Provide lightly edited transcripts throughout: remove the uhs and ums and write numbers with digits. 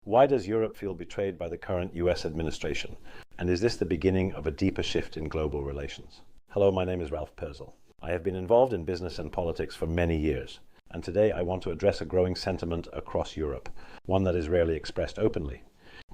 Why does Europe feel betrayed by the current US administration? And is this the beginning of a deeper shift in global relations? Hello, my name is Ralf Pirzl. I have been involved in business and politics for many years, and today I want to address a growing sentiment across Europe, one that is rarely expressed openly,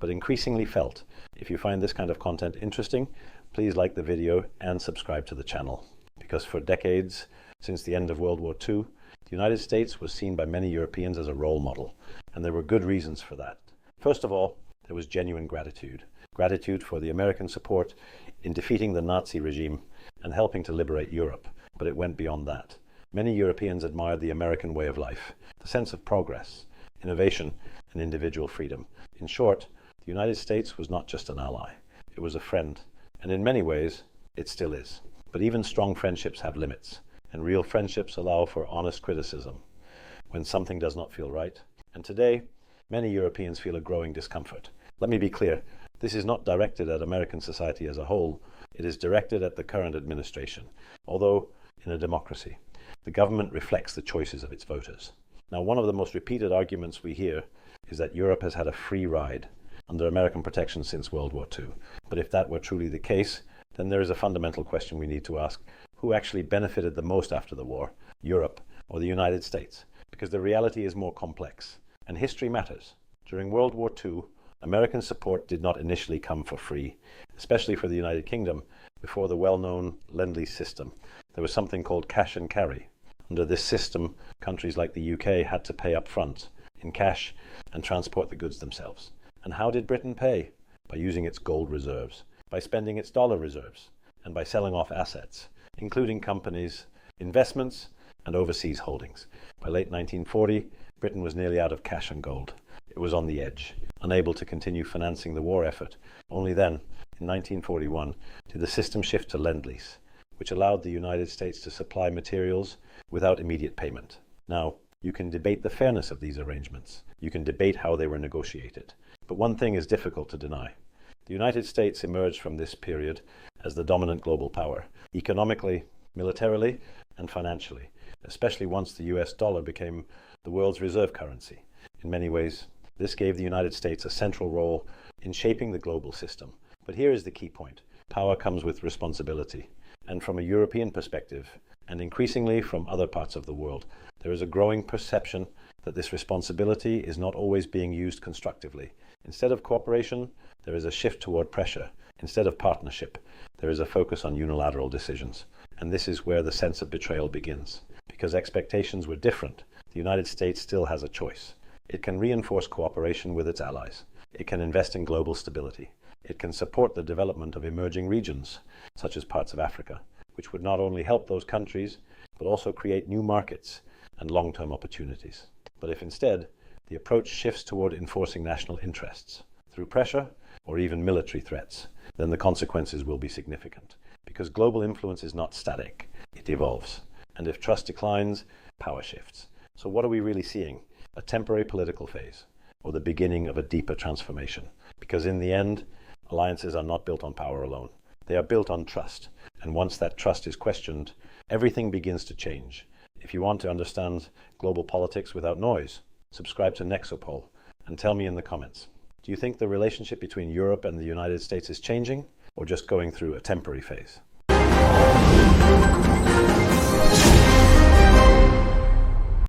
but increasingly felt. If you find this kind of content interesting, please like the video and subscribe to the channel. Because for decades, since the end of World War II, the United States was seen by many Europeans as a role model, and there were good reasons for that. First of all, there was genuine gratitude. Gratitude for the American support in defeating the Nazi regime and helping to liberate Europe, but it went beyond that. Many Europeans admired the American way of life, the sense of progress, innovation, and individual freedom. In short, the United States was not just an ally, it was a friend, and in many ways, it still is. But even strong friendships have limits, and real friendships allow for honest criticism when something does not feel right. And today, many Europeans feel a growing discomfort. Let me be clear, this is not directed at American society as a whole, it is directed at the current administration, although in a democracy, the government reflects the choices of its voters. Now, one of the most repeated arguments we hear is that Europe has had a free ride under American protection since World War II. But if that were truly the case, then there is a fundamental question we need to ask. Who actually benefited the most after the war, Europe or the United States? Because the reality is more complex, and history matters. During World War II, American support did not initially come for free, especially for the United Kingdom. Before the well-known Lend-Lease system, there was something called cash and carry. Under this system, countries like the UK had to pay up front in cash and transport the goods themselves. And how did Britain pay? By using its gold reserves, by spending its dollar reserves, and by selling off assets, including companies, investments, and overseas holdings. By late 1940, Britain was nearly out of cash and gold. It was on the edge, unable to continue financing the war effort. Only then, in 1941, did the system shift to Lend-Lease, which allowed the United States to supply materials without immediate payment. Now, you can debate the fairness of these arrangements. You can debate how they were negotiated. But one thing is difficult to deny. The United States emerged from this period as the dominant global power, economically, militarily, and financially, especially once the US dollar became the world's reserve currency. In many ways, this gave the United States a central role in shaping the global system. But here is the key point. Power comes with responsibility. And from a European perspective, and increasingly from other parts of the world, there is a growing perception that this responsibility is not always being used constructively. Instead of cooperation, there is a shift toward pressure. Instead of partnership, there is a focus on unilateral decisions. And this is where the sense of betrayal begins. Because expectations were different, the United States still has a choice. It can reinforce cooperation with its allies. It can invest in global stability. It can support the development of emerging regions, such as parts of Africa, which would not only help those countries, but also create new markets and long-term opportunities. But if instead, the approach shifts toward enforcing national interests through pressure or even military threats, then the consequences will be significant. Because global influence is not static, it evolves. And if trust declines, power shifts. So what are we really seeing? A temporary political phase, or the beginning of a deeper transformation? Because in the end, alliances are not built on power alone. They are built on trust. And once that trust is questioned, everything begins to change. If you want to understand global politics without noise, subscribe to Nexopol and tell me in the comments. Do you think the relationship between Europe and the United States is changing, or just going through a temporary phase?